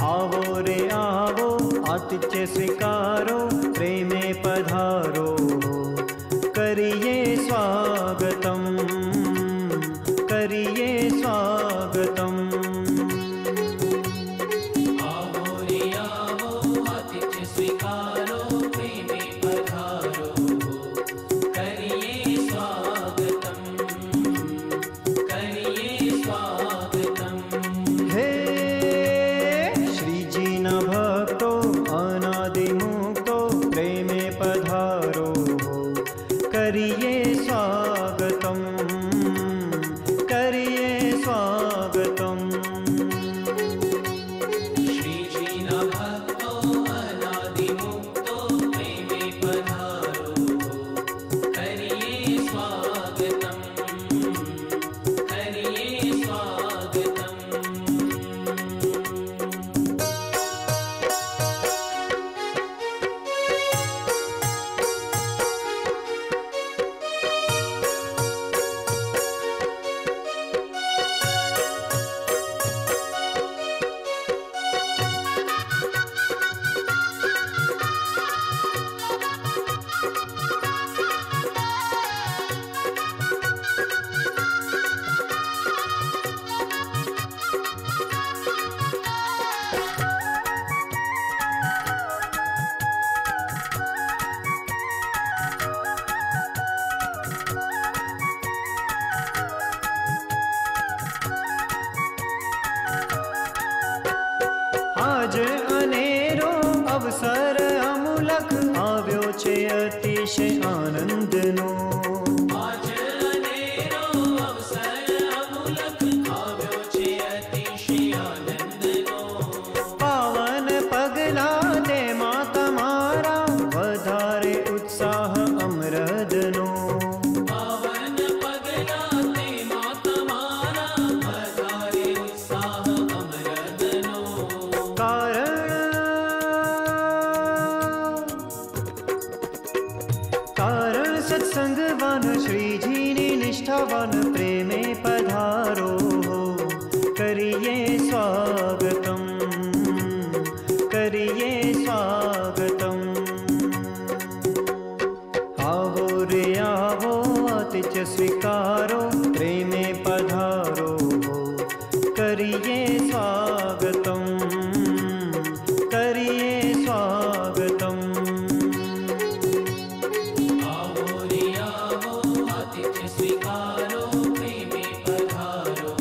आवो रे आवो आतिथ्य स्वीकारो, प्रेमे पधारो, करिए स्वागतम, करिए स्वागतम। आवो रे आवो आतिथ्य स्वीकारो, प्रेमे पधारो, करिए स्वागतम, करिए स्वागतम। हे भक्तो अनादिमुक्तो, प्रेमे पधारो, करिए स्वागतम, करिए स्वागतम। श्रीजीन भक्तो अनादिमुक्तो, प्रेमे पधारो, करिए स्वागतम, करिए स्वागतम। आज अनेरो अवसर अमूलक, આવ્યો છે અતિશય આનંદનો। आज अनेरो अवसर अमूलक, આવ્યો છે અતિશય આનંદનો। પાવન પગલા તેમાં તમારા, વધારે ઉત્સાહ અમરદનો। પાવન પગલા તેમાં તમારા, વધારે ઉત્સાહ અમરદનો। कारण सत्संगवान, श्रीजीनी निष्ठावान, प्रेमे पधारो, करिए स्वागतम, करिए स्वागतम। आवो रे आवो आतिथ्य स्वीकारो, प्रेमे पधारो, करिए स्वागतम, करिए स्वागतम। आवो रे आवो आतिथ्य स्वीकारो, प्रेमे पधारो,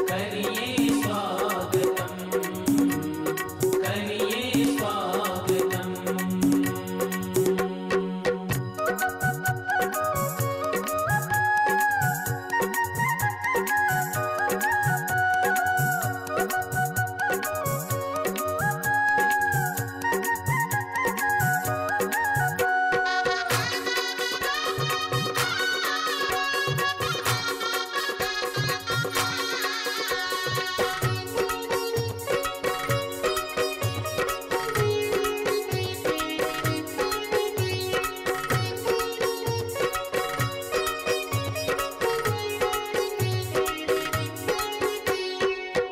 करिए स्वागतम, करिए स्वागतम।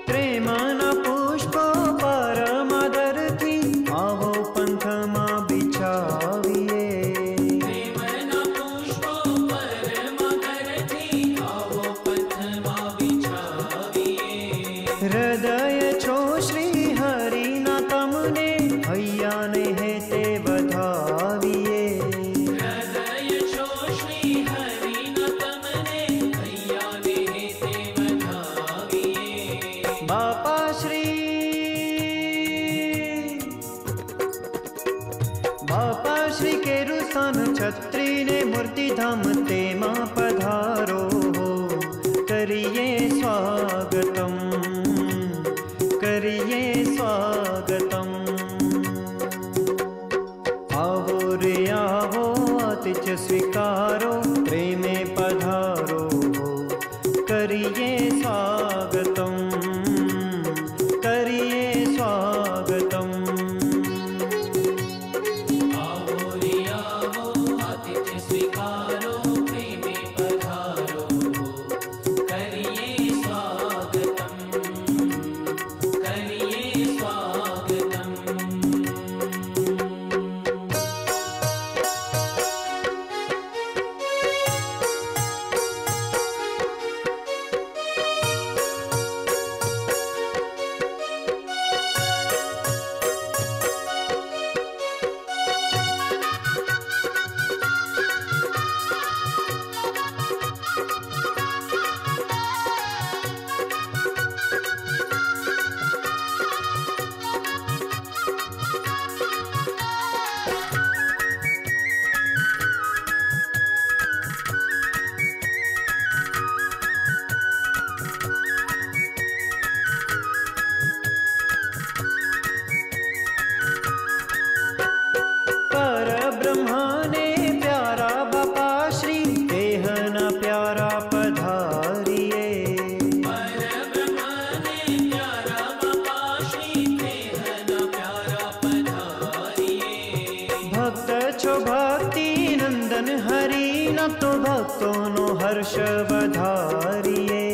પ્રેમના પુષ્પો પરમાદરથી, આવો પંથમાં બિછાવીએ। પ્રેમના પુષ્પો પરમાદરથી, આવો પથમાં બિછાવીએ। હૃદય છો શ્રી હરિના તમને, હૈયાને હેતે વધાવીએ। હૃદય છો શ્રી હરિના તમને, હૈયાને હેતે વધાવીએ। બાપા શ્રી કેરું સ્થાન, છત્રી ને મૂર્તિધામ, તેમાં स्वीकारो प्रेमे पधारो हो, करिए स्वागतम, करिए स्वागतम। आओ रे आओ आतिथ्य स्वीकारो प्रेमे पधारो हो, करिए स्वागतम, करिए स्वागतम। ब्रह्मा ने प्यारा बापा श्री देहना प्यारा पधारिए, पर ब्रह्मा ने प्यारा बापा श्री देहना प्यारा पधारिए। भक्त छो भक्ति नंदन हरि न तो भक्तों नो हर्ष बधारिए।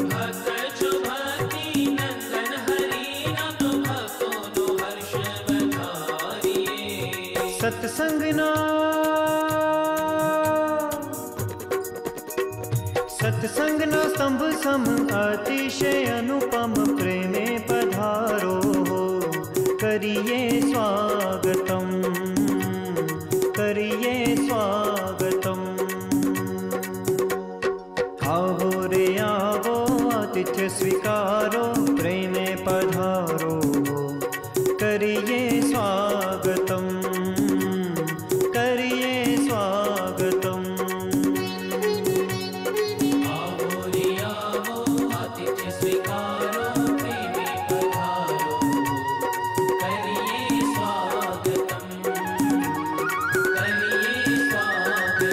भक्त छो भक्ति नंदन हरि न तो भक्तों नो हर्ष बधारिए। सत्संगना स्तंभ सम अतिशय अनुपम प्रेमे पधारो हो, करिए स्वागतम, करिए स्वागतम। आओ रे आओ आतिथ्य स्वीकारो प्रेमे पधारो हो, करिए स्वागतम, करिए स्वागतम। आओ रे आओ आतिथ्य स्वीकारो प्रेमे पधारो हो, करिए स्वागतम, करिए स्वागतम।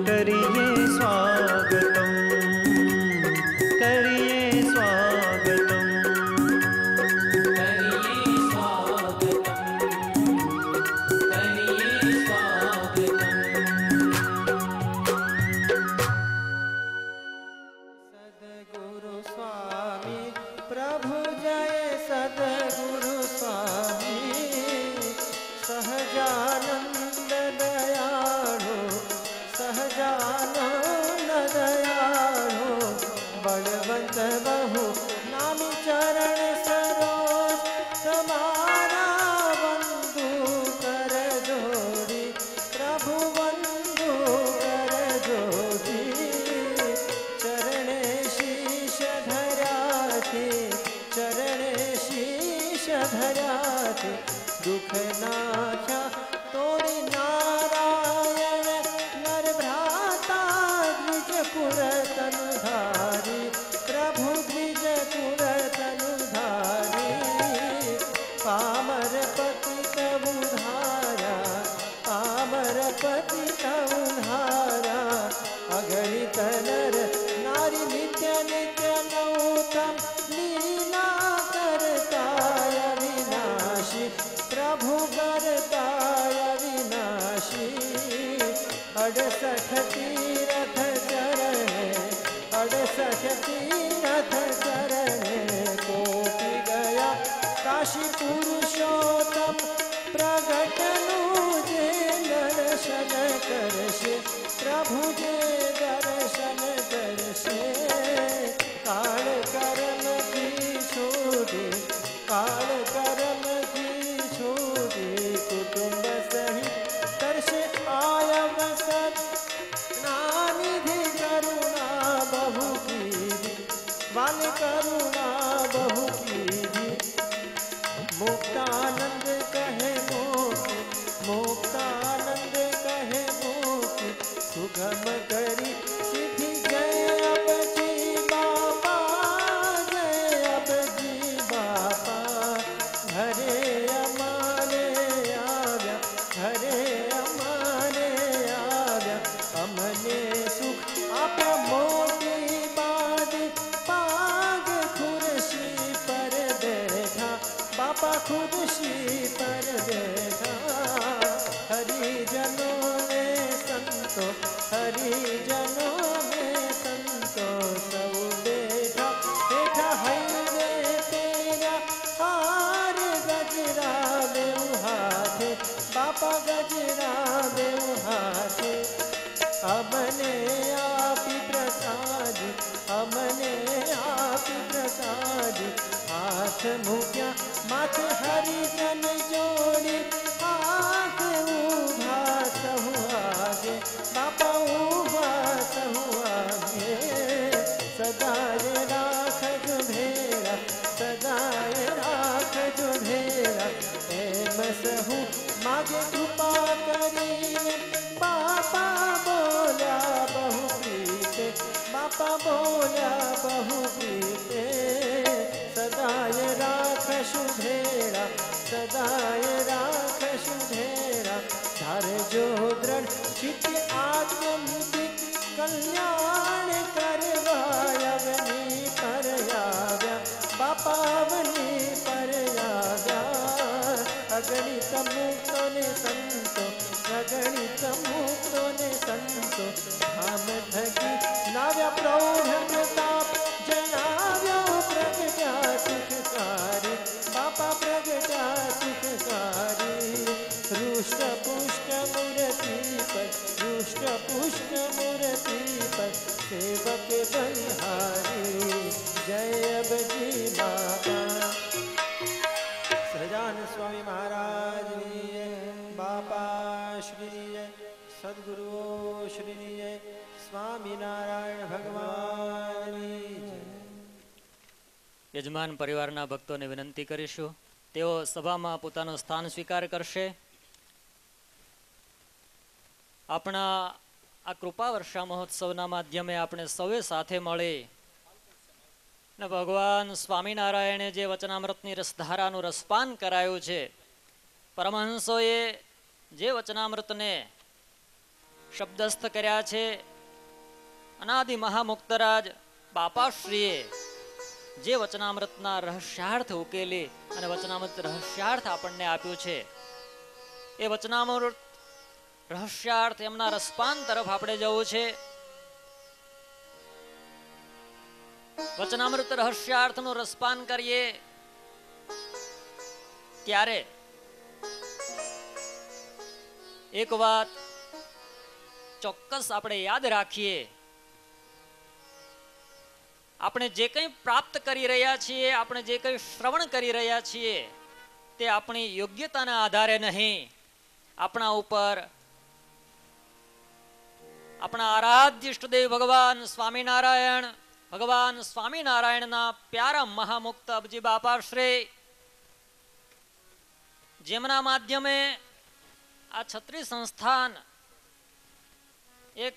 करिए स्वागतम, करिए स्वागतम। करिए स्वागतम, करिए स्वागतम। सद्गुरु स्वामी प्रभु जय सद्गुरु स्वामी, सहजानंद दयाळु, सहजानंद दयाळु, बलवंत बहु नामी चरण सरोज, समारा बंधु कर जोड़ी, प्रभु बंधु कर जोड़ी। चरणे शीश धराते, चरणे शीश धराते, दुख नाख्या तोरी नारायण, नर भ्राता द्विज पुर तनुधारी, प्रभु द्विज पुर तनुधारी। पामर पतित उद्धारा, पामर पतित उद्धारा, अगणित नर नारी नित्य नित्य नूतन लीला करताय विनाशी, प्रभु करताय विनाशी। 68 तीरथ चरणे, 68 तीरथ चरणे, कोटि गया काशी पुरुषोत्तम, प्रगटनु जे दर्शन करशे, प्रभु जे दर्शन करशे। काल कर्म की छोड़ी, काल कर्म की छोड़ी, कुटुंब सहित तरसे आयवसत, नानिधि करुणा बहु कीजी, वाल करुणा बहु कीजी। मुक्तानंद कहे मोक्ति, मुक्तानंद कहे मोक्ति, सुगम करी सिद्धि जय अब हरिजनों में संतो सब बैठा बैठा हईरे तेरा हार गजरा देव हाथे बापा गजरा देव हाथे अमने आपी प्रसाद अमने आपी प्रसाद हाथ मुक्या माथे हरिजन जोड़ी हाथ उभा सहु आगे बापा उभा सहु आगे सदाए राख जो भेड़ा सदाए राख जो भेड़ा एम सहु मागे कृपा करीने बापा बोला बहु प्रीते बापा बोला बहु प्रीते सदाए राख शुभेड़ा सदाए राख शुभेड़ा धार जो दृढ़ चित आत्यंतिक कल्याण करवायवनी पर आव्या बापावनी पर आव्या अगणित मुक्तो ने संतो अगणित मुक्तो ने संतो धाम धगी नाव्या प्रौढ़ प्रताप जनाव्यो प्रगटा सुखकारी बापा प्रगटा सुखकारी रुष्ट पुष्ट मूर्ति पर रुष्ट पुष्ट मूर्ति पर सेवक बलिहारी जय बजी बाबा સહજાનંદ સ્વામી મહારાજની જય બાપા શ્રીની જય સદગુરુઓ શ્રીની જય સ્વામિનારાયણ ભગવાનની જય. યજમાન પરિવારના ભક્તોને વિનંતી કરીશું તેઓ સભામાં પોતાનું સ્થાન સ્વીકાર કરશે. આપણા આ કૃપા વર્ષા મહોત્સવના માધ્યમે આપણે સૌએ સાથે મળી ને ભગવાન સ્વામિનારાયણે જે વચનામૃતની રસધારાનું રસપાન કરાયું છે, પરમહંસોએ જે વચનામૃતને શબ્દસ્થ કર્યા છે, અનાદિ મહામુક્તરાજ બાપાશ્રીએ જે વચનામૃતના રહસ્યાર્થ ઉકેલી અને વચનામૃત રહસ્યાર્થ આપણને આપ્યું છે, એ વચનામૃત રહસ્યાર્થ એમના રસપાન તરફ આપણે જવું છે. વચનામૃત રહસ્યાર્થનું રસપાન કરીએ ત્યારે એક વાત ચોક્કસ આપણે યાદ રાખીએ, આપણે જે કંઈ પ્રાપ્ત કરી રહ્યા છીએ, આપણે જે કંઈ શ્રવણ કરી રહ્યા છીએ, તે આપણી યોગ્યતાના આધારે નહીં, આપણા ઉપર આપણા આરાધ્ય ઇષ્ટદેવ ભગવાન સ્વામિનારાયણના પ્યારા મહામુક્ત અબજી બાપાશ્રી, જેમના માધ્યમે આ છત્રી સંસ્થાન એક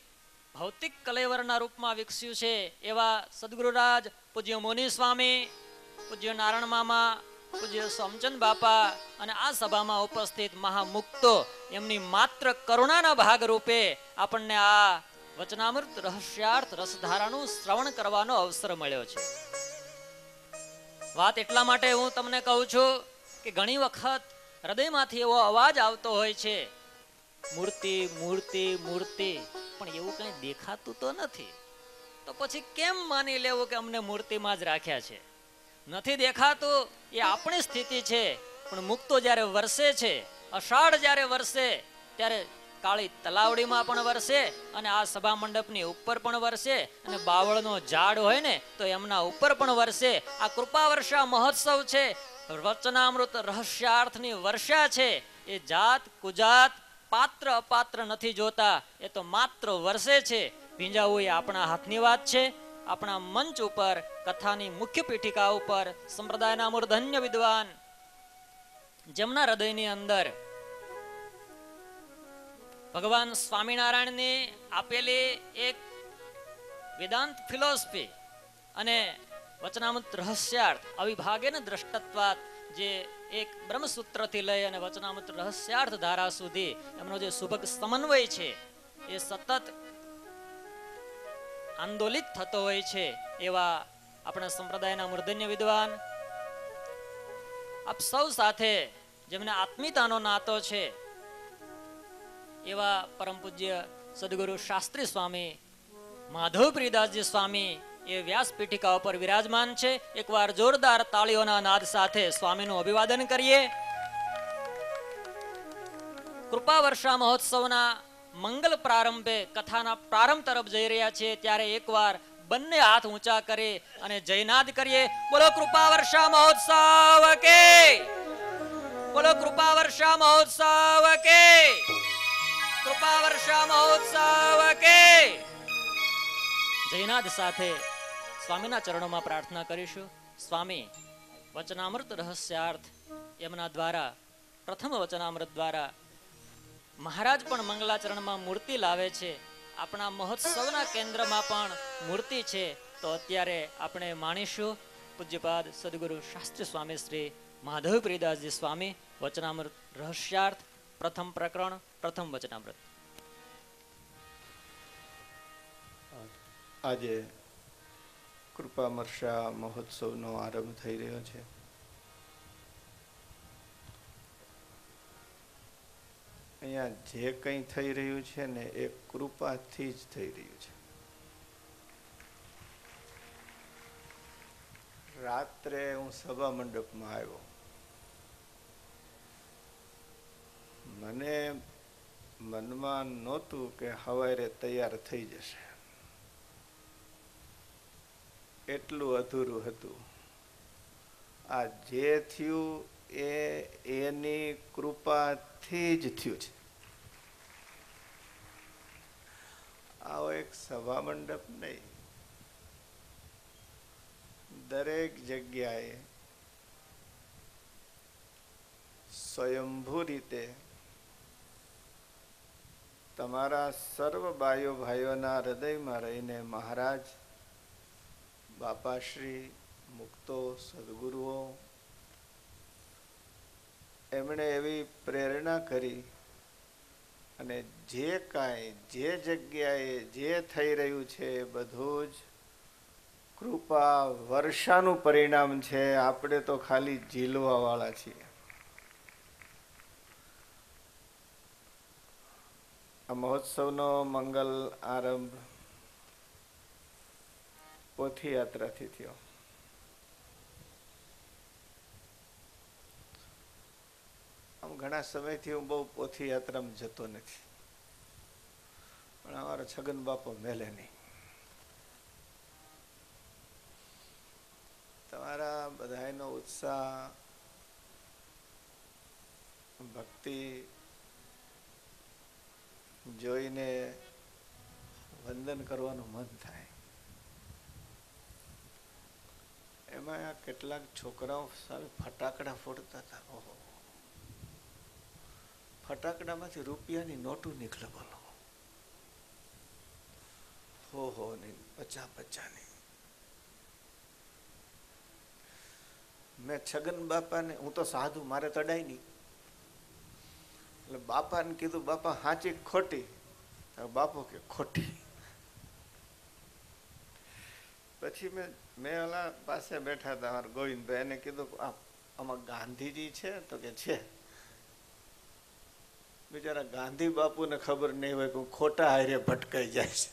ભૌતિક કલેવરના રૂપમાં વિકસ્યું છે, એવા સદગુરુરાજ પૂજ્ય મુનિ સ્વામી, પૂજ્ય નારાયણ મામા, પૂજ્ય સોમચંદ બાપા અને આ સભામાં ઉપસ્થિત મહામુક્તો, એમની માત્ર કરુણાના ભાગરૂપે આપણને આ વચનામૃત રહસ્યાર્થ રસધારાનું શ્રવણ કરવાનો અવસર મળ્યો છે. વાત એટલા માટે હું તમને કહું છું કે ઘણી વખત હૃદયમાંથી એવો અવાજ આવતો હોય છે, મૂર્તિ મૂર્તિ મૂર્તિ, પણ એવું કંઈ દેખાતું તો નથી, તો પછી કેમ માની લેવું કે અમને મૂર્તિમાં જ રાખ્યા છે? નથી દેખાતું એ આપણી સ્થિતિ છે, પણ મુક્તો જ્યારે વરસે છે, અષાઢ જ્યારે વરસે ત્યારે કાળી તલાવડીમાં પણ વરસે અને આ સભા મંડપની ઉપર પણ વરસે અને બાવળનો ઝાડ હોય ને તો એમના ઉપર પણ વરસે. આ કૃપા વર્ષા મહોત્સવ છે, વચનામૃત રહસ્યાર્થની વર્ષા છે. એ જાત કુજાત પાત્ર અપાત્ર નથી જોતા, એ તો માત્ર વર્ષે છે. ભીંજાવું એ આપણા હાથની વાત છે. આપણા મંચ ઉપર કથાની મુખ્ય પીઠિકા ઉપર સંપ્રદાયના મૂર્ધન્ય વિદ્વાન, જેમના હૃદયની અંદર ભગવાન સ્વામિનારાયણની આપેલી એક વેદાંત ફિલોસફી અને વચનામૃત રહસ્યાર્થ અવિભાગેન દ્રષ્ટત્વાત, જે એક બ્રહ્મસૂત્રથી લઈ અને વચનામૃત રહસ્યાર્થ ધારા સુધી એમનો જે સુભગ સમન્વય છે, એ સતત આંદોલિત થતો હોય છે. એવા આપણા સંપ્રદાયના મૂર્ધન્ય વિદ્વાન, આપ સૌ સાથે જેમને આત્મીયતાનો નાતો છે, એવા પરમ પૂજ્ય સદગુરુ શાસ્ત્રી સ્વામી માધવપ્રિયદાસજી સ્વામી એ વ્યાસ પીઠિકા ઉપર વિરાજમાન છે. એકવાર જોરદાર તાળીઓના નાદ સાથે સ્વામીનું અભિવાદન કરીએ. કૃપા વર્ષા મહોત્સવના મંગલ પ્રારંભે કથાના પ્રારંભ તરફ જઈ રહ્યા છે ત્યારે એકવાર બંને હાથ ઊંચા કરી અને જયનાદ કરીએ. બોલો કૃપા વર્ષા મહોત્સવ કે, બોલો કૃપા વર્ષા મહોત્સવ કે, કૃપા વર્ષા મહોત્સવ કે. જયનાદ સાથે સ્વામીના ચરણોમાં પ્રાર્થના કરીશું. સ્વામી વચનામૃત રહસ્યાર્થ એમના દ્વારા, પ્રથમ વચનામૃત દ્વારા મહારાજ પણ મંગલાચરણમાં મૂર્તિ લાવે છે. આપણા મહોત્સવના કેન્દ્રમાં પણ મૂર્તિ છે. તો અત્યારે આપણે માણીશું પૂજ્યપાદ સદગુરુ શાસ્ત્રી સ્વામી શ્રી માધવપ્રિયદાસજી સ્વામી વચનામૃત રહસ્યાર્થ પ્રથમ પ્રકરણ પ્રથમ વચનામૃત. આજે કૃપામર્ષા મહોત્સવનો આરંભ થઈ રહ્યો છે. અહીંયા જે કંઈ થઈ રહ્યું છે ને એ કૃપાથી જ થઈ રહ્યું છે. રાત્રે હું સભા મંડપમાં આવ્યો. મને મનમાં નહોતું કે સવારે તૈયાર થઈ જશે, એટલું અધૂરું હતું. આ જે થયું એ એની કૃપાથી જ થયું છે. આવો એક સભા મંડપ નહીં, દરેક જગ્યાએ સ્વયંભૂ રીતે તમારા સર્વ બાયો ભાઈઓના હૃદયમાં રહીને મહારાજ, બાપાશ્રી, મુક્તો, સદગુરુઓ એમણે એવી પ્રેરણા કરી અને જે કાંઈ જે જગ્યાએ જે થઈ રહ્યું છે એ બધું જ કૃપા વર્ષાનું પરિણામ છે. આપણે તો ખાલી ઝીલવા વાળા છીએ. આ મહોત્સવનો મંગલ આરંભ પોથી યાત્રાથી થયો. આમ ઘણા સમયથી હું બહુ પોથી યાત્રામાં જતો નથી, પણ અમારા છગન બાપો મેલે નહીં. તમારા બધાનો ઉત્સાહ, ભક્તિ જોઈને વંદન કરવાનું મન થાય. એમાં આ કેટલાક છોકરાઓ સામે ફટાકડા ફોડતા હતા. ઓહો, ફટાકડામાંથી રૂપિયાની નોટું નીકળે. બોલો, હો નહીં, 50 ની. મેં છગન બાપાને, હું તો સાધુ, મારે તડાય નહીં, એટલે બાપાને કીધું, બાપા સાચી ખોટી? બાપો કે ખોટી. પછી મેં ઓલા પાસે બેઠા હતા મારા ગોવિંદભાઈ, એને કીધું આમાં ગાંધીજી છે? તો કે છે. બિચારા ગાંધી બાપુને ખબર નહીં હોય કે હું ખોટા હારે ભટકાઈ જાય છે.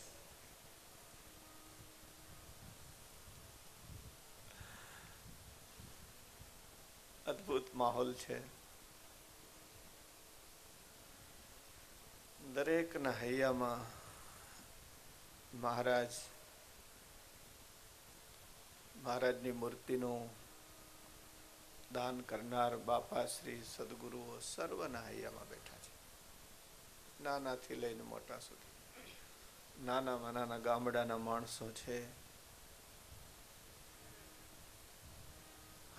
અદ્ભુત માહોલ છે. દરેકના હૈયામાં મહારાજની મૂર્તિનું દાન કરનાર બાપા શ્રી સદગુરુઓ સર્વના હૈયામાં બેઠા છે. નાનાથી લઈને મોટા સુધી, નાનામાં નાના ગામડાના માણસો છે.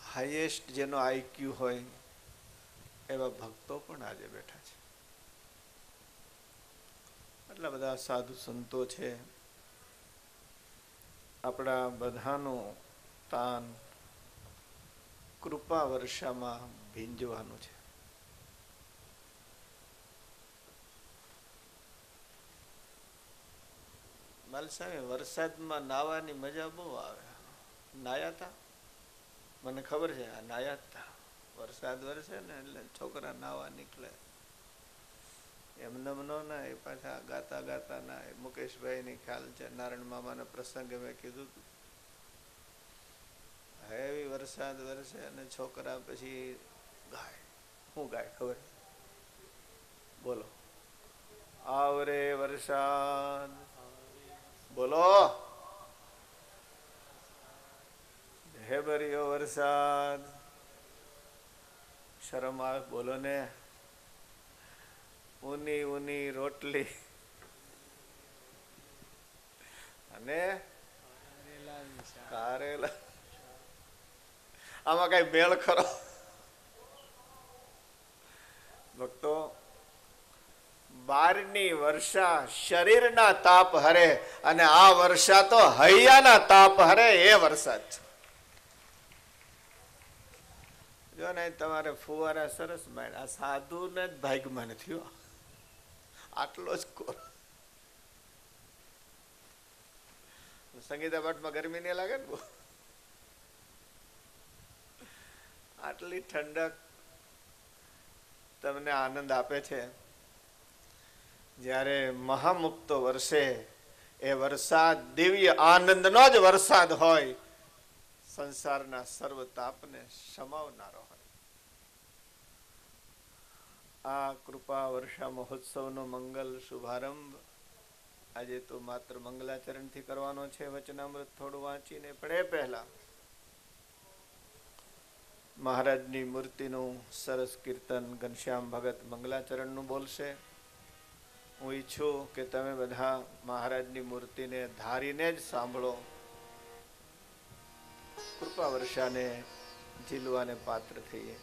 હાઈએસ્ટ જેનો આઈક્યુ હોય એવા ભક્તો પણ આજે બેઠા છે. એટલા બધા સાધુ સંતો છે. આપણા બધાનું તાન કૃપા વર્ષામાં ભીંજવાનું છે. માલસામે વરસાદમાં નાવાની મજા બહુ આવે. નાયા તા? મને ખબર છે, આ નાયા તા. વરસાદ વરસે ને એટલે છોકરા નાવા નીકળે. એમનેમ નો ના એ પાછા ગાતા ગાતા ના એ મુકેશભાઈ ની ખ્યાલ છે નારાયણ મામાના પ્રસંગે મેં કીધું હતું હેવી વરસાદ વરસે અને છોકરા પછી ગાય શું ગાય ખબર બોલો આવરે વરસાદ બોલો ઢેબરિયો વરસાદ શરમ આવે બોલો ને ઊની ઊની રોટલી અને કારેલા આમાં કઈ મેળ ખરો ભક્તો બારની વર્ષા શરીરના તાપ હરે અને આ વર્ષા તો હૈયાના તાપ હરે એ વરસાદ છે જો ને તમારે ફુવારા સરસ માંડ આ સાધુ ને જ ભાગમાં નથી આટલો જ કોર સંગીતા ભટ્ટમાં ગરમી નહીં લાગે ને આટલી ઠંડક તમને આનંદ આપે છે જ્યારે મહામુક્તો વરસે એ વરસાદ દિવ્ય આનંદનો જ વરસાદ હોય સંસારના સર્વ તાપને સમાવનારો હોય આ કૃપા વર્ષા મહોત્સવનો મંગલ શુભારંભ આજે તો માત્ર મંગલાચરણથી કરવાનો છે વચનામૃત થોડું વાંચીને પણ એ પહેલા મહારાજની મૂર્તિનું સરસ કીર્તન ઘનશ્યામ ભગત મંગલાચરણનું બોલશે હું ઈચ્છું કે તમે બધા મહારાજની મૂર્તિને ધારીને જ સાંભળો કૃપા વર્ષાને ઝીલવાને પાત્ર થઈએ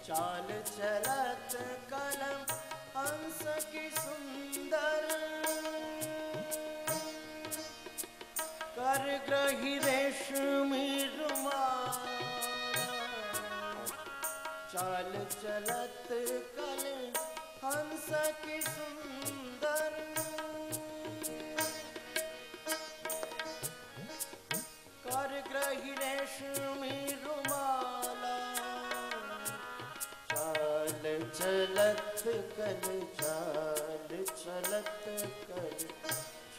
चाल चलत कलम हंस की सुंदर कर ग्रही रेशमी रुमाल चाल चलत कलम हंस की सुंदर कर ग्रही रेशमी चलत कल चाल चलत कल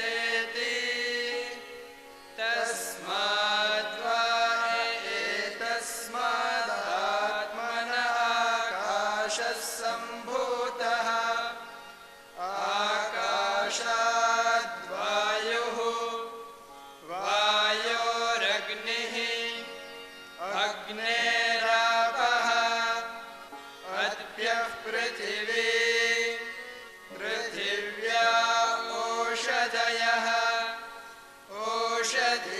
एतेति तस्माद्वा एतस्मादात्मन आकाशः सम्भूतः आकाशाद्वायुः वायोरग्निः अग्नेरापः अद्भ्यः पृथिवी पृथिव्या ओषधयः ओषधि